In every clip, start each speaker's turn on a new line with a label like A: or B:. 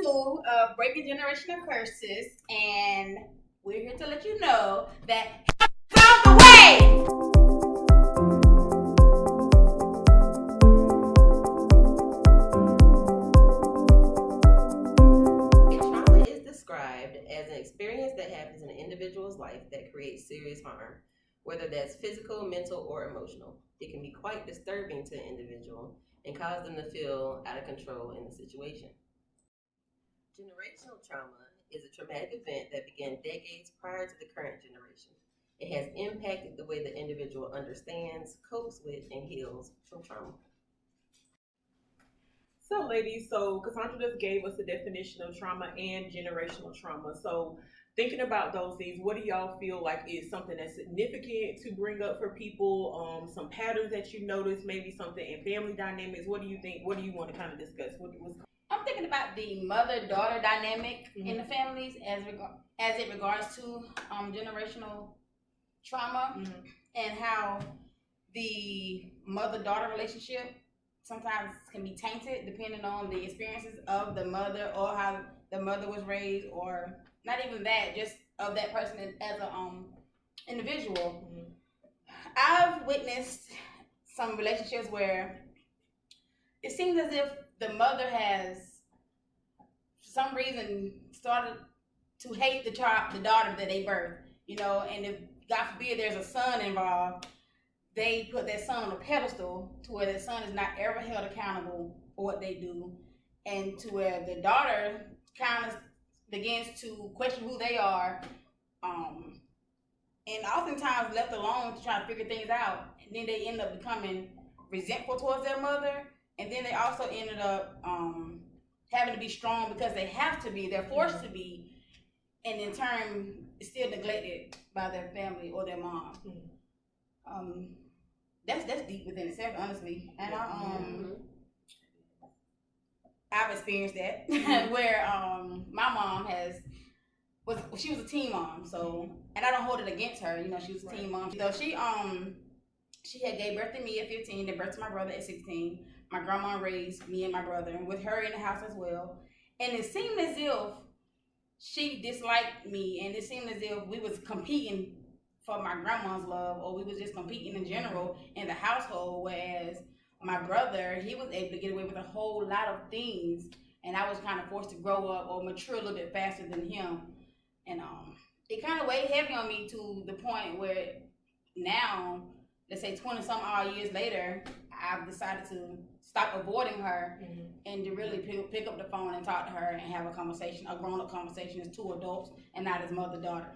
A: 2 of Breaking Generational Curses, and we're here to let you know that found the way.
B: Trauma is described as an experience that happens in an individual's life that creates serious harm, whether that's physical, mental, or emotional. It can be quite disturbing to an individual and cause them to feel out of control in the situation. Generational trauma is a traumatic event that began decades prior to the current generation. It has impacted the way the individual understands, copes with, and heals from trauma.
C: So, ladies, Cassandra just gave us a definition of trauma and generational trauma. So, thinking about those things, what do y'all feel like is something that's significant to bring up for people? Some patterns that you notice, maybe something in family dynamics. What do you think? What do you want to kind of discuss?
A: I'm thinking about the mother-daughter dynamic in the families as it regards to generational trauma and how the mother-daughter relationship sometimes can be tainted depending on the experiences of the mother or how the mother was raised, or not even that, just of that person as a individual. I've witnessed some relationships where it seems as if the mother has, for some reason, started to hate the daughter that they birthed, and if God forbid there's a son involved, they put that son on a pedestal to where that son is not ever held accountable for what they do, and to where the daughter kind of begins to question who they are, and oftentimes left alone to try to figure things out, and then they end up becoming resentful towards their mother, and then they also ended up having to be strong because they have to be, they're forced to be, and in turn still neglected by their family or their mom. That's deep within itself, honestly, and I've experienced that where my mom she was a teen mom, so, and I don't hold it against her, she was a teen mom. So she had gave birth to me at 15, then birth to my brother at 16. My grandma raised me and my brother with her in the house as well, and it seemed as if she disliked me, and it seemed as if we was competing for my grandma's love, or we was just competing in general in the household, whereas my brother, he was able to get away with a whole lot of things, and I was kind of forced to grow up or mature a little bit faster than him, and it kind of weighed heavy on me to the point where now, let's say 20 some odd years later, I've decided to stop avoiding her and to really pick up the phone and talk to her and have a conversation, a grown-up conversation as two adults and not as mother-daughter,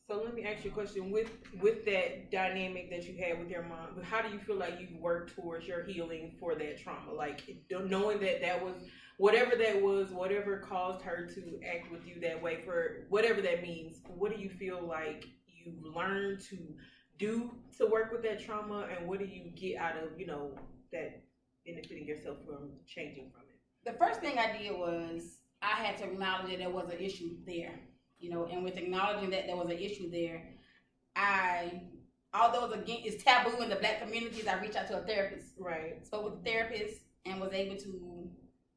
C: So let me ask you a question. With that dynamic that you had with your mom, how do you feel like you've worked towards your healing for that trauma? Like, knowing that was whatever caused her to act with you that way, for whatever that means, what do you feel like you learned to do to work with that trauma, and what do you get out of, that benefiting yourself from changing from it?
A: The first thing I did was I had to acknowledge that there was an issue there. And with acknowledging that there was an issue there, although it's taboo in the Black communities, I reached out to a therapist.
C: Right.
A: Spoke with a therapist and was able to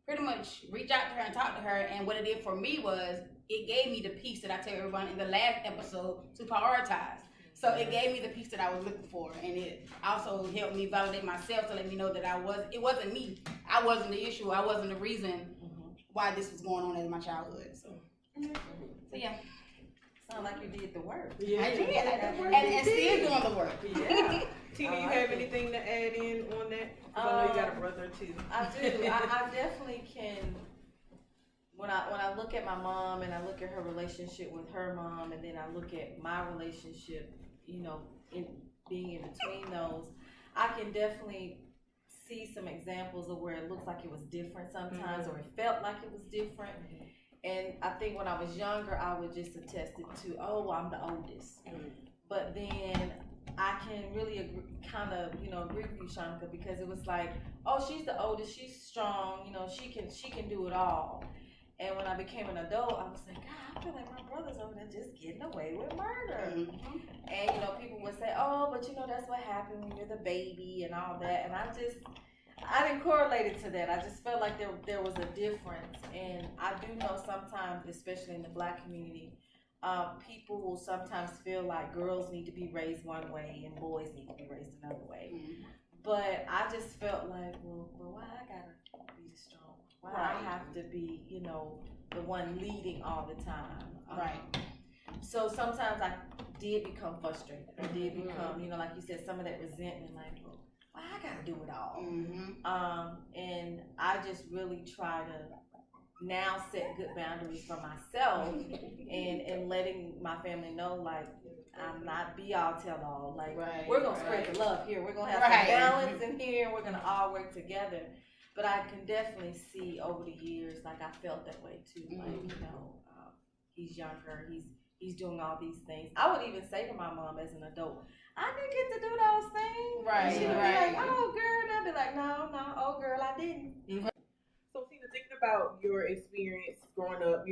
A: pretty much reach out to her and talk to her. And what it did for me was it gave me the peace that I tell everyone in the last episode to prioritize. So it gave me the peace that I was looking for, and it also helped me validate myself to let me know that it wasn't me. I wasn't the issue. I wasn't the reason why this was going on in my childhood. So yeah.
D: Sound like you did the work.
A: Yeah, I did. And still doing the work.
C: Yeah. Tina, you have anything to add in on that? I know you got a brother too.
D: I do. I definitely can. When I look at my mom and I look at her relationship with her mom, and then I look at my relationship, in being in between those, I can definitely see some examples of where it looks like it was different sometimes, or it felt like it was different. And I think when I was younger, I would just attest it to, I'm the oldest. But then I can really agree with you, Shanika, because it was like, she's the oldest, she's strong, she can do it all. And when I became an adult, I was like, God, I feel like my brother's over there just getting away with murder. And people would say, but that's what happened when you're the baby and all that. And I didn't correlate it to that. I just felt like there was a difference, and I do know sometimes, especially in the Black community, people will sometimes feel like girls need to be raised one way and boys need to be raised another way. Mm-hmm. But I just felt like, well, why I gotta be the strong? Why I have to be, the one leading all the time?
A: Right.
D: So sometimes I did become frustrated. I did become, like you said, some of that resentment, like, well, why I gotta do it all? Mm-hmm. And I just really try to now set good boundaries for myself and letting my family know, like, I'm not be all tell all. Like, we're gonna spread the love here. We're gonna have some balance in here. We're gonna all work together. But I can definitely see over the years, like, I felt that way too. Like, he's younger. He's doing all these things. I would even say to my mom as an adult, I didn't get to do those things.
A: Right.
D: She would be like, oh, girl. And I'd be like, no, oh, girl, I didn't.
C: Mm-hmm. So, Tina, thinking about your experience growing up,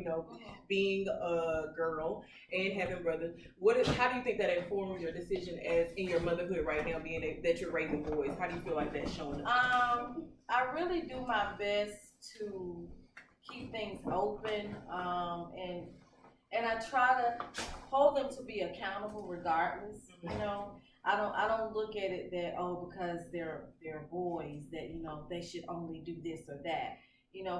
C: being a girl and having brothers, how do you think that informs your decision as in your motherhood right now, being that you're raising boys? How do you feel like that's showing up?
D: I really do my best to keep things open, and I try to hold them to be accountable regardless. I don't look at it that, because they're boys that, they should only do this or that.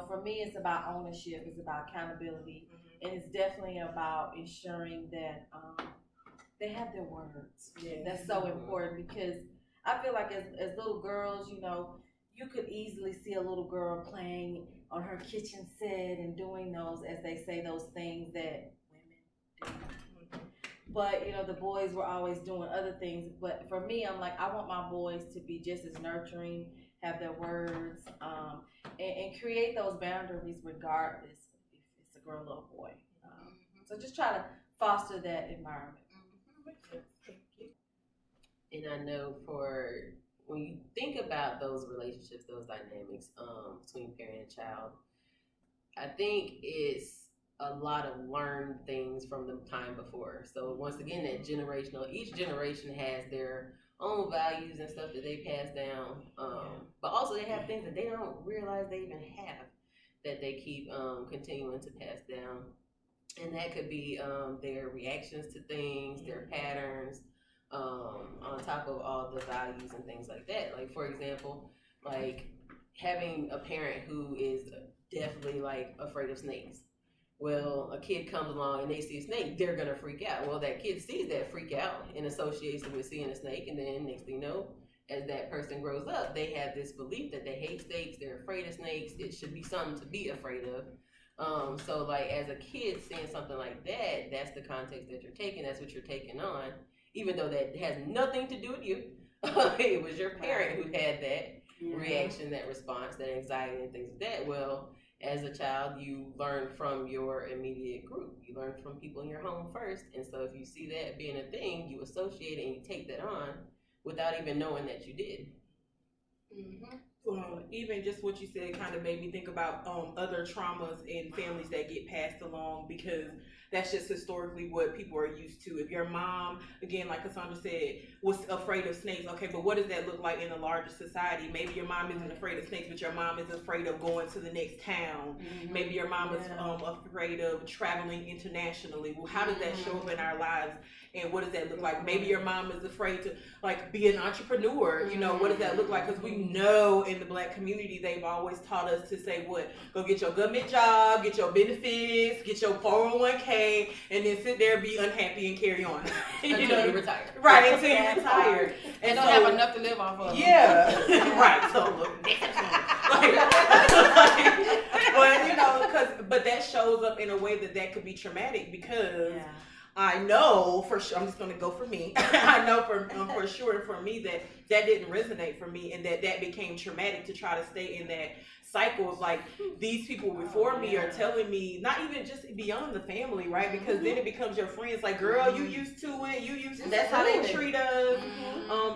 D: For me, it's about ownership, it's about accountability, and it's definitely about ensuring that they have their words. Yeah. That's so important, because I feel like as little girls, you could easily see a little girl playing on her kitchen set and doing those, as they say, those things that women do. But, the boys were always doing other things. But for me, I'm like, I want my boys to be just as nurturing, have their words, and create those boundaries regardless if it's a girl or a boy. So just try to foster that environment.
B: And I know when you think about those relationships, those dynamics between parent and child, I think it's a lot of learned things from the time before. So once again, that each generation has their own values and stuff that they pass down, but also they have things that they don't realize they even have that they keep continuing to pass down, and that could be their reactions to things, their patterns, on top of all the values and things like that. Like, for example, like having a parent who is definitely like afraid of snakes. Well, a kid comes along and they see a snake, they're gonna freak out. Well, that kid sees that freak out in association with seeing a snake, and then next thing you know, as that person grows up, they have this belief that they hate snakes, they're afraid of snakes, it should be something to be afraid of. So like as a kid seeing something like that, that's the context that you're taking, that's what you're taking on, even though that has nothing to do with you. It was your parent who had that reaction, that response, that anxiety and things like that. Well, as a child, you learn from your immediate group. You learn from people in your home first. And so if you see that being a thing, you associate it and you take that on without even knowing that you did.
C: Even just what you said kind of made me think about other traumas in families that get passed along, because that's just historically what people are used to. If your mom, again, like Cassandra said, was afraid of snakes, okay, but what does that look like in a larger society? Maybe your mom isn't afraid of snakes, but your mom is afraid of going to the next town. Maybe your mom is afraid of traveling internationally. Well, how does that show up in our lives? And what does that look like? Maybe your mom is afraid to like be an entrepreneur. What does that look like? Because we know in the Black community, they've always taught us to say, what? Go get your government job, get your benefits, get your 401k, and then sit there, be unhappy, and carry on.
B: Until you retire.
C: Right, until you retire.
A: And don't have enough to live off of.
C: Yeah. Right. So look, but that shows up in a way that could be traumatic, because I know for sure, I'm just going to go for me. I know for sure for me that didn't resonate for me, and that became traumatic to try to stay in that cycle of like, these people before me are telling me, not even just beyond the family, right? Because then it becomes your friends, like, girl, you used to it, you used to, that's how they treat us.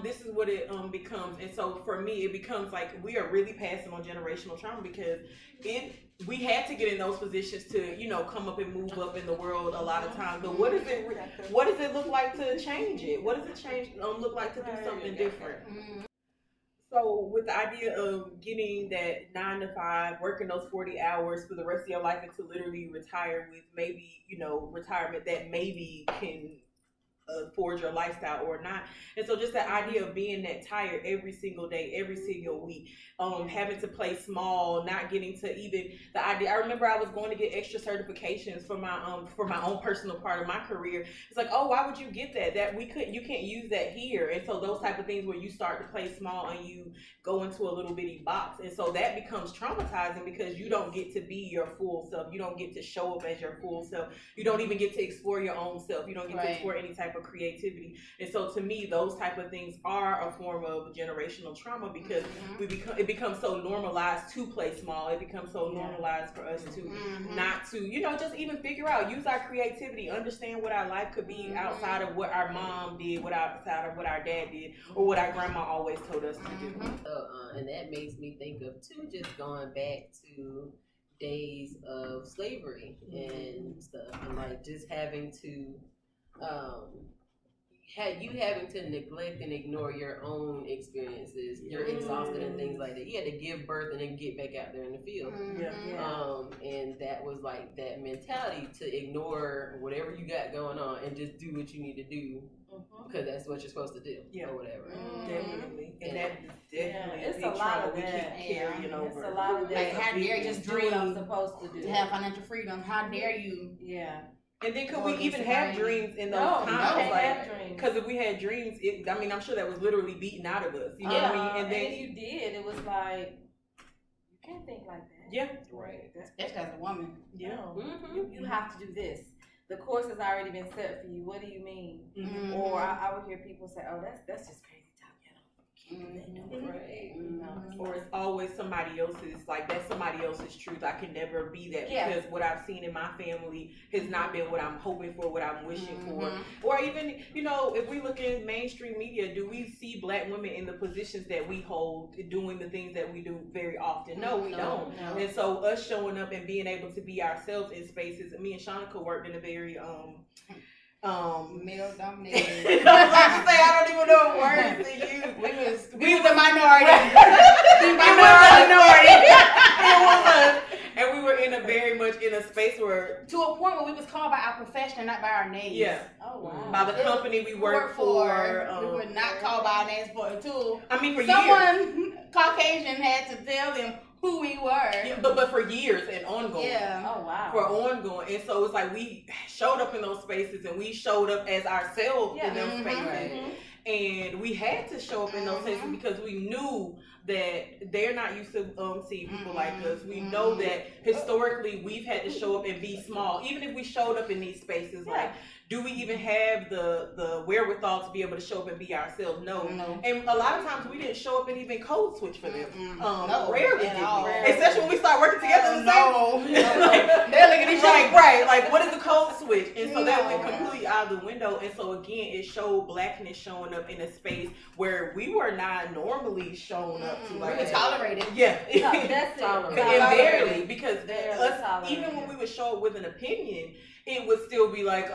C: This is what it becomes. And so for me, it becomes like we are really passing on generational trauma, because we had to get in those positions to, come up and move up in the world a lot of times. But what does it look like to change it? What does it look like to do something different? So with the idea of getting that 9 to 5, working those 40 hours for the rest of your life and to literally retire with maybe, retirement that maybe can afford your lifestyle or not. And so just that idea of being that tired every single day, every single week, having to play small, not getting to even the idea. I remember I was going to get extra certifications for my own personal part of my career. It's like, oh, why would you get that? You can't use that here. And so those type of things where you start to play small and you go into a little bitty box. And so that becomes traumatizing because you don't get to be your full self. You don't get to show up as your full self. You don't even get to explore your own self. You don't get to explore any type of creativity. And so to me, those type of things are a form of generational trauma because it becomes so normalized to play small. It becomes so normalized for us to not to, just even figure out, use our creativity, understand what our life could be outside of what our mom did, outside of what our dad did, or what our grandma always told us to do.
B: And that makes me think of too, just going back to days of slavery and stuff, and like just having to having to neglect and ignore your own experiences, you're exhausted and things like that. You had to give birth and then get back out there in the field. And that was like that mentality to ignore whatever you got going on and just do what you need to do because that's what you're supposed to do or whatever.
C: Definitely. And that is definitely
D: it's
C: a big
D: a lot
C: trauma
D: of
C: we
D: that.
C: keep carrying over.
D: It's a lot of that.
A: Like, how dare you
D: just do
A: dream
D: what I'm supposed to do
A: to have financial freedom? How dare you?
D: Yeah.
C: And then could we even have dreams in those times?
D: No,
C: like, because if we had dreams, I'm sure that was literally beaten out of us. You know what I mean?
D: And then if you did, it was like, you can't think like that.
C: Yeah.
A: Right. That's as a woman.
C: Yeah.
D: You have to do this. The course has already been set for you. What do you mean? Or I would hear people say, "Oh, that's just crazy talk."
C: Or it's always somebody else's, like that's somebody else's truth. I can never be that because what I've seen in my family has not been what I'm hoping for, what I'm wishing for. Or even, if we look in mainstream media, do we see Black women in the positions that we hold doing the things that we do very often? No, we don't. No. And so us showing up and being able to be ourselves in spaces, me and Shanika worked in a very
A: male dominated.
C: I was about to say, I don't even know what words to use.
A: We were the minority.
C: It was. And we were very much in a space where,
A: to a point where we was called by our profession, not by our names.
C: Yeah.
D: Oh wow.
C: By the company we worked for.
A: We were not called by our names for years.
C: Someone
A: Caucasian had to tell them who we were.
C: Yeah, but for years and ongoing.
A: Yeah.
D: Oh wow.
C: For ongoing. And so it's like we showed up in those spaces and we showed up as ourselves in those spaces. And we had to show up in those spaces because we knew that they're not used to seeing people like us. We know that historically we've had to show up and be small. Even if we showed up in these spaces, like, do we even have the wherewithal to be able to show up and be ourselves? No. And a lot of times we didn't show up and even code switch for them. Rarely did we. Especially when we start working together in the same.
A: They're looking at each other.
C: Right. Like, what is the code switch? And so that went completely out of the window. And so again, it showed Blackness showing up in a space where we were not normally showing up to. Like,
A: we were tolerated.
C: Yeah.
D: That's it.
C: And barely, because us, even when we would show up with an opinion, it would still be like,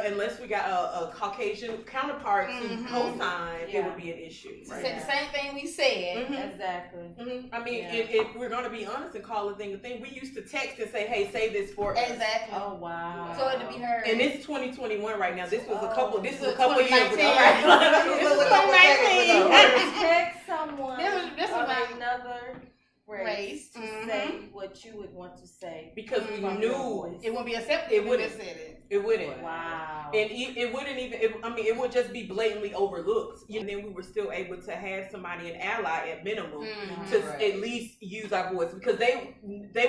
C: unless we got a Caucasian counterpart to co-sign, it would be an issue.
A: Right? Said the same thing we said.
D: Exactly.
C: I mean, if we're going to be honest and call a thing a thing, we used to text and say, hey, say this for us.
A: Exactly.
D: Oh, wow.
A: So it to be heard.
C: And it's 2021 right now. This was a couple years ago.
A: Right?
C: This was 2019.
D: Text someone
A: this was
D: another race to say what you would want to say
C: because we knew
A: it wouldn't be accepted.
C: It wouldn't.
A: Said it.
C: It wouldn't.
D: Wow.
C: And it wouldn't even. It would just be blatantly overlooked. And then we were still able to have somebody, an ally at minimum, to at least use our voice because they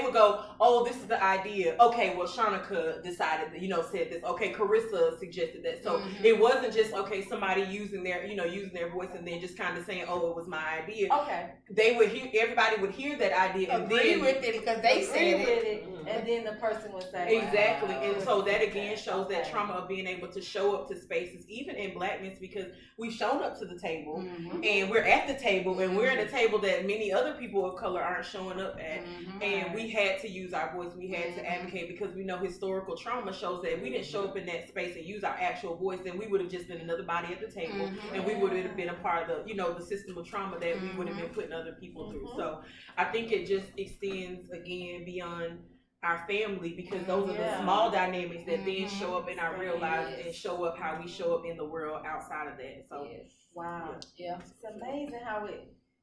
C: would go, oh, this is the idea. Okay, well, Shanika decided that, said this. Okay, Carissa suggested that. So it wasn't just somebody using their voice and then just kind of saying, oh, it was my idea.
D: Okay.
C: They would hear. Everybody would hear that idea and
A: agree
C: then
A: with it because they said it.
D: And then the person would say,
C: Exactly.
A: Wow.
C: And so that again shows that
D: Okay.
C: trauma of being able to show up to spaces, even in Blackness, because we've shown up to the table and we're at the table and we're in a table that many other people of color aren't showing up at. And we had to use our voice. We had to advocate because we know historical trauma shows that if we didn't show up in that space and use our actual voice, then we would have just been another body at the table and we would have been a part of the, the system of trauma that we would have been putting other people through. So I think it just extends again beyond our family, because those are the small dynamics that then show up in our real lives and show up how we show up in the world outside of that. So
D: wow,
A: yeah,
D: it's amazing how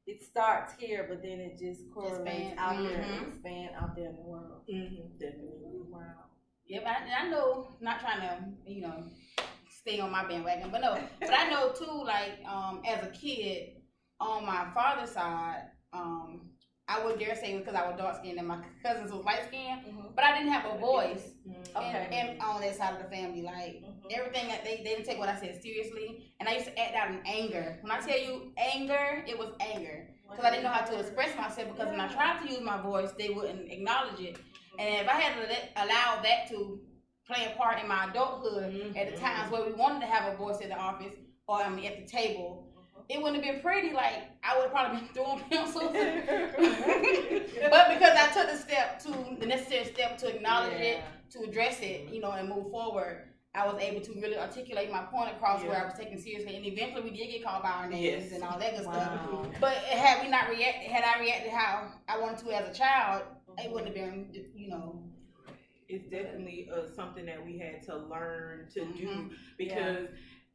D: it starts here, but then it just correlates out there and expand out there in the world.
C: Definitely.
D: Wow.
A: Yep, I know, not trying to, stay on my bandwagon, but I know too, like, as a kid, on my father's side, I wouldn't dare say it because I was dark skinned and my cousins was light skinned, but I didn't have a voice and on that side of the family. Like, everything that they didn't take what I said seriously, and I used to act out in anger. When I tell you anger, it was anger, because I didn't know how to express myself, because when I tried to use my voice, they wouldn't acknowledge it. And if I had to allow that to play a part in my adulthood at the times where we wanted to have a voice in the office or at the table, it wouldn't have been pretty. Like, I would have probably been throwing pencils. But because I took the necessary step to acknowledge it, to address it, and move forward, I was able to really articulate my point across where I was taken seriously. And eventually we did get called by our names and all that good stuff. But had I reacted how I wanted to as a child, it wouldn't have been,
C: It's definitely something that we had to learn to do, because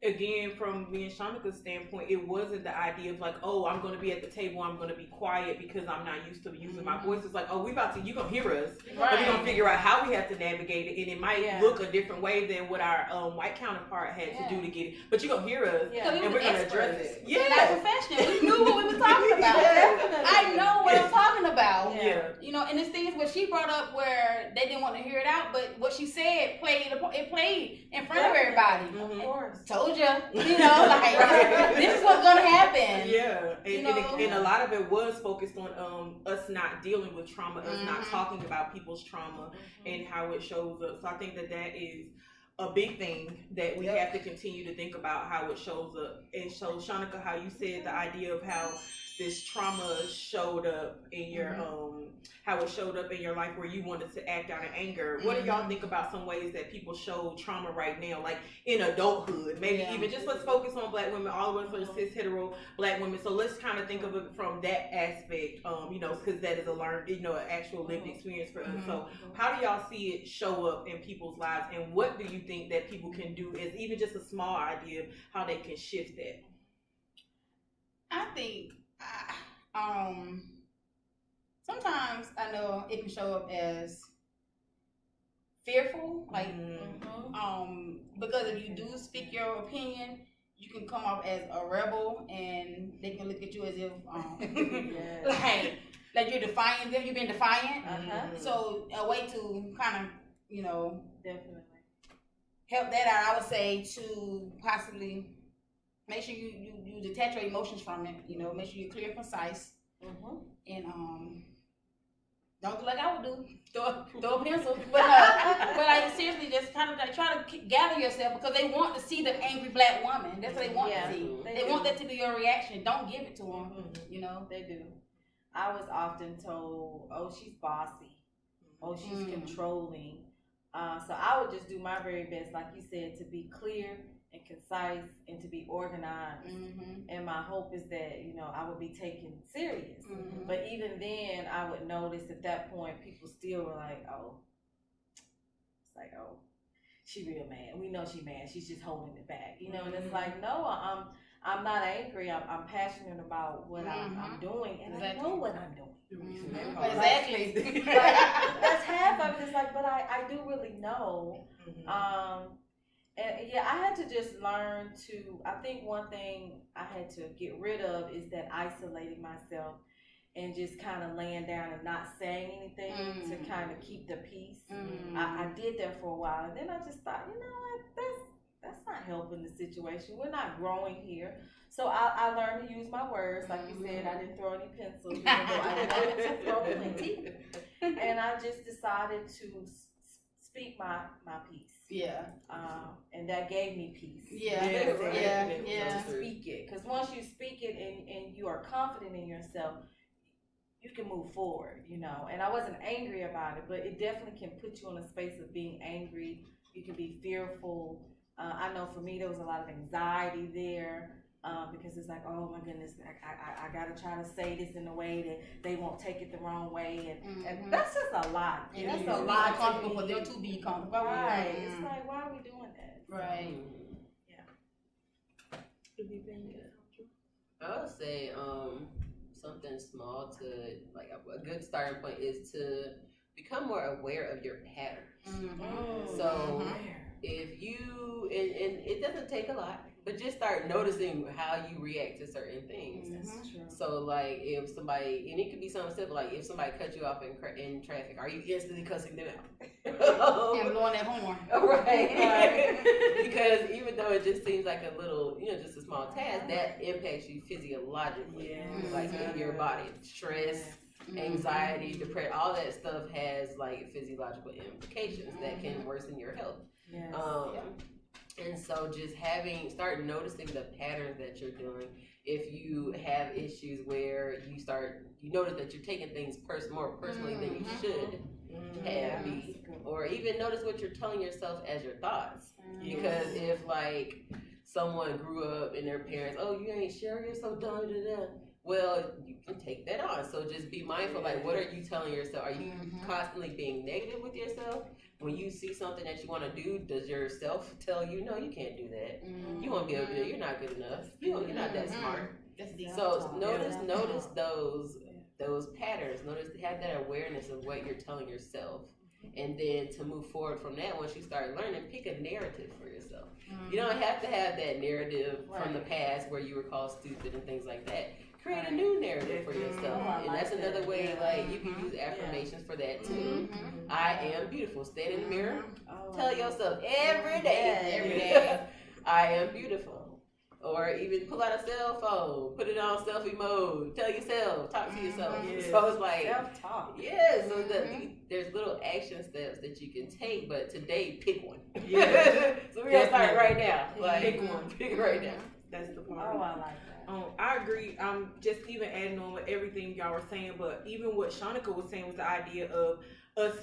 C: again, from me and Shauna's standpoint, it wasn't the idea of like, oh, I'm going to be at the table, I'm going to be quiet because I'm not used to using my voice. It's like, oh, you're going to hear us. But we're going to figure out how we have to navigate it. And it might look a different way than what our white counterpart had to do to get it. But you're going to hear us and we're going to address it.
A: Yeah. We're not professional. We knew what we were talking about. I know what I'm talking about. And there's things where she brought up where they didn't want to hear it out, but what she said played in front of everybody.
D: Of course.
A: Told you, like, this is what's gonna happen.
C: Yeah, and a lot of it was focused on us not dealing with trauma, us not talking about people's trauma and how it shows up. So I think that is a big thing that we have to continue to think about, how it shows up. And so, Shanika, how you said the idea of how this trauma showed up in your how it showed up in your life where you wanted to act out in anger. What do y'all think about some ways that people show trauma right now, like in adulthood? Maybe even just let's focus on Black women. All of us are cis hetero Black women, so let's kind of think of it from that aspect, because that is a learned, an actual lived experience for us. So how do y'all see it show up in people's lives, and what do you think that people can do as even just a small idea of how they can shift that?
A: I think sometimes I know it can show up as fearful, like because if you do speak your opinion, you can come off as a rebel, and they can look at you as if like you're defying them. You've been defiant. So a way to kind of
D: definitely
A: help that out, I would say, to possibly make sure you detach your emotions from it. Make sure you're clear and concise, and don't do like I would do, throw a pencil. But like, seriously, just kind of like try to gather yourself, because they want to see the angry Black woman. That's what they want to see. They want that to be your reaction. Don't give it to them.
D: They do. I was often told, "Oh, she's bossy. Oh, she's controlling." So I would just do my very best, like you said, to be clear and concise and to be organized. And my hope is that, I would be taken serious. But even then, I would notice at that point, people still were like, oh, it's like, oh, she real mad. We know she mad. She's just holding it back, and it's like, no, I'm not angry. I'm passionate about what I'm doing, and I know what I'm doing.
A: Exactly.
D: That's half of it. It's like, but I do really know. And I had to just learn to, I think one thing I had to get rid of is that isolating myself and just kind of laying down and not saying anything to kind of keep the peace. I did that for a while, and then I just thought, what, that's not helping the situation. We're not growing here. So I learned to use my words. Like you said, I didn't throw any pencils, even though I wanted to throw plenty. And I just decided to speak my piece.
A: Yeah.
D: And that gave me peace.
A: Yeah.
D: To speak it. Because once you speak it and you are confident in yourself, you can move forward, you know. And I wasn't angry about it, but it definitely can put you in a space of being angry. You can be fearful. I know for me, there was a lot of anxiety there. Because it's like, oh my goodness, I gotta try to say this in a way that they won't take it the wrong way, and that's just a lot.
A: And that's a lot comfortable for them to be comfortable.
D: Right. It's like, why are we doing that?
A: Right.
D: Yeah.
B: I would say something small to like a good starting point is to become more aware of your patterns. So if you and it doesn't take a lot, but just start noticing how you react to certain things.
D: That's true.
B: So like if somebody, and it could be something simple, like if somebody cuts you off in traffic, are you instantly cussing them out?
A: And blowing that horn.
B: Right. Because even though it just seems like a little, just a small task, that impacts you physiologically. Like in your body. Stress, anxiety, depression, all that stuff has like physiological implications that can worsen your health.
D: Yes.
B: And so just start noticing the patterns that you're doing. If you have issues where you notice that you're taking things more personally than you should have be, or even notice what you're telling yourself as your thoughts. Because if like someone grew up and their parents, oh, you ain't sure, you're so dumb, well, you can take that on. So just be mindful, like what are you telling yourself? Are you constantly being negative with yourself? When you see something that you want to do, does yourself tell you, no, you can't do that? You won't be able to do it. You're not good enough. You're not that smart. So notice those patterns. Have that awareness of what you're telling yourself. And then to move forward from that, once you start learning, pick a narrative for yourself. You don't have to have that narrative from the past where you were called stupid and things like that. Create a new narrative for yourself. And that's another way, like, you can use affirmations for that too. I am beautiful. Stand in the mirror. Tell yourself every day. I am beautiful. Or even pull out a cell phone, put it on selfie mode, tell yourself, talk to yourself. So it's like,
D: self-talk.
B: Yeah, so there's little action steps that you can take, but today, pick one. So we're going to start right now. Like,
C: Pick one.
B: Pick right now.
C: That's the part.
D: Oh, I like that.
C: I agree. Just even adding on with everything y'all were saying, but even what Shanika was saying was the idea of us,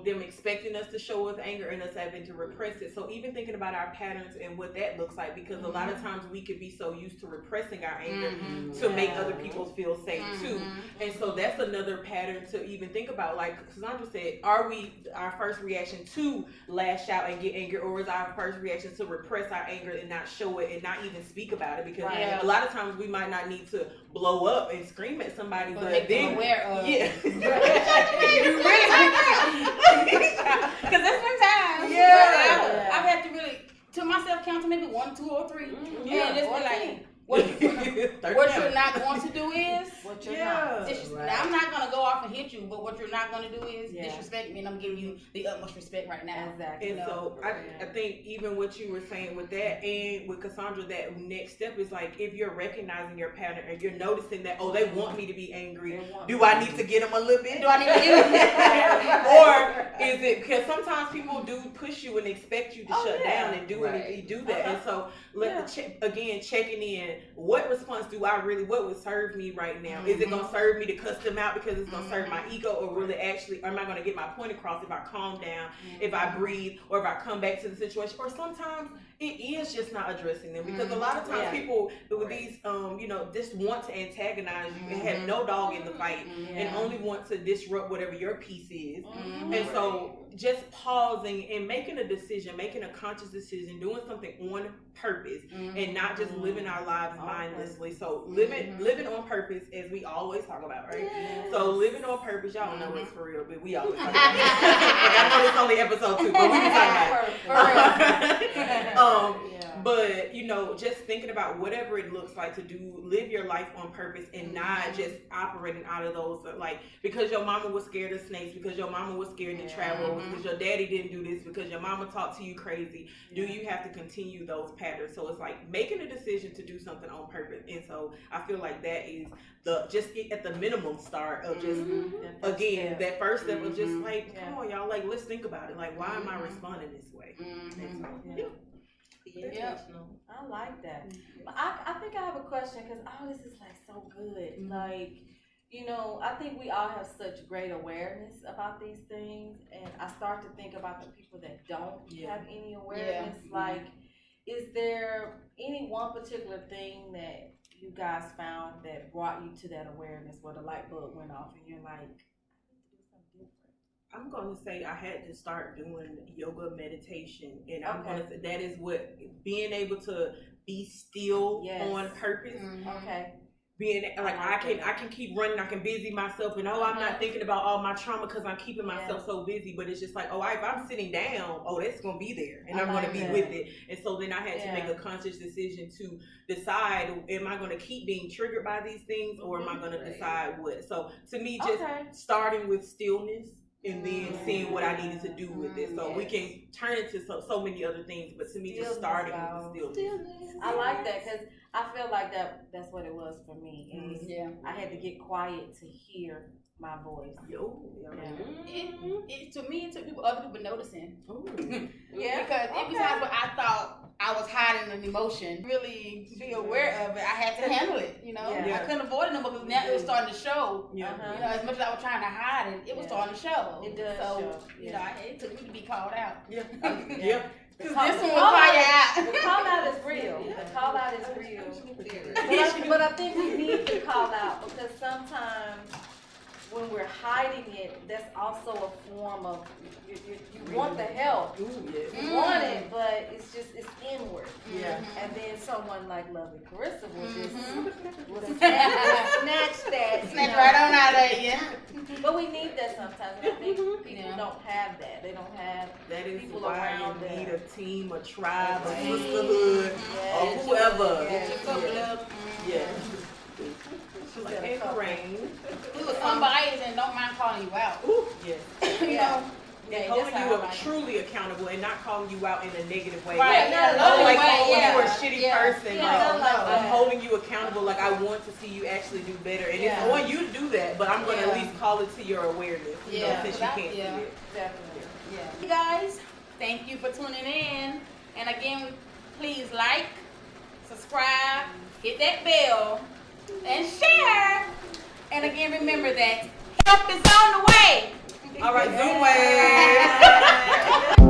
C: them expecting us to show us anger and us having to repress it. So even thinking about our patterns and what that looks like, because a lot of times we could be so used to repressing our anger to make other people feel safe too. And so that's another pattern to even think about. Like Cassandra said, are we our first reaction to lash out and get angry, or is our first reaction to repress our anger and not show it and not even speak about it? Because a lot of times we might not need to blow up and scream at somebody, but
A: make them aware of.
C: You
A: really because there's been times I've had to really to myself count to maybe 1, 2, or 3 and just be like what you're not going to do is
D: what you're not.
A: Now, I'm not going to go off and hit you, but what you're not going to do is disrespect me, and I'm giving you the utmost respect right now.
D: Exactly.
C: And so I think even what you were saying with that and with Cassandra, that next step is like if you're recognizing your pattern and you're noticing that, oh, they want me to be angry. Do I need to get them a little bit?
A: Do I need to get them?
C: Or is it because sometimes people do push you and expect you to shut down and do that. And so checking in. What response do I really, what would serve me right now? Is it going to serve me to cuss them out because it's going to serve my ego, or will it actually, am I going to get my point across if I calm down, if I breathe, or if I come back to the situation? Or sometimes it is just not addressing them, because a lot of times people with these, just want to antagonize you and have no dog in the fight and only want to disrupt whatever your piece is. And so just pausing and making a decision, making a conscious decision, doing something on purpose and not just living our lives mindlessly. So living on purpose, as we always talk about, right? So living on purpose, y'all know it's for real, but we always talk about it. Like, I know it's only episode 2, but we can talk about it. But just thinking about whatever it looks like to live your life on purpose and not just operating out of those because your mama was scared of snakes, because your mama was scared to travel, because your daddy didn't do this, because your mama talked to you crazy. Do you have to continue those patterns? So it's like making a decision to do something on purpose. And so I feel like that is at the minimum start of just again that first step of just come on y'all, let's think about it, why am I responding this way? And so,
D: I like that. But I think I have a question, because all this is so good. I think we all have such great awareness about these things, and I start to think about the people that don't have any awareness. Is there any one particular thing that you guys found that brought you to that awareness, where the light bulb went off and you're like, I need to do something different?
C: I'm going to say I had to start doing yoga, meditation, and I'm going to say that is what, being able to be still on purpose.
D: Okay.
C: Being I can keep running, I can busy myself, and I'm not thinking about all my trauma because I'm keeping myself so busy. But it's just if I'm sitting down, that's gonna be there, and I'm gonna be with it. And so then I had to make a conscious decision to decide: am I gonna keep being triggered by these things, or am I gonna decide what? So to me, just starting with stillness. And then seeing what I needed to do with it. So we can turn it to so many other things, but to me, just starting with the stillness.
D: I like that, because I feel like that's what it was for me. It was, I had to get quiet to hear my voice.
A: To me, it took other people noticing.
D: Because
A: every time when I thought I was hiding an emotion, really be aware of it, I had to handle it. I couldn't avoid it no more, because now it was starting to show. As much as I was trying to hide it, it was starting to show.
D: It does
A: show.
D: Yeah.
A: It took me to be called out.
D: This
A: one will call you out.
D: The call out is real. The call out is real. But I think we need to call out, because sometimes when we're hiding it, that's also a form of you want the help. You want it, but it's inward. And then someone like lovely Carissa will just snatch that.
A: Snatch right on out of you.
D: But we need that sometimes. And I think people don't have that. They don't have people around
C: you need
D: them.
C: a team, a tribe, a sisterhood, or whoever.
A: We were somebody and don't mind calling you out.
C: And holding you truly accountable and not calling you out in a negative way.
A: Right.
C: You are a shitty person. I'm holding you accountable. I want to see you actually do better. And it's on you to do that, but I'm going to at least call it to your awareness. Since you can't see it.
D: Definitely.
A: You guys, thank you for tuning in. And again, please like, subscribe, hit that bell, and share. And again, remember that help is on the way.
C: All right, Zoom way.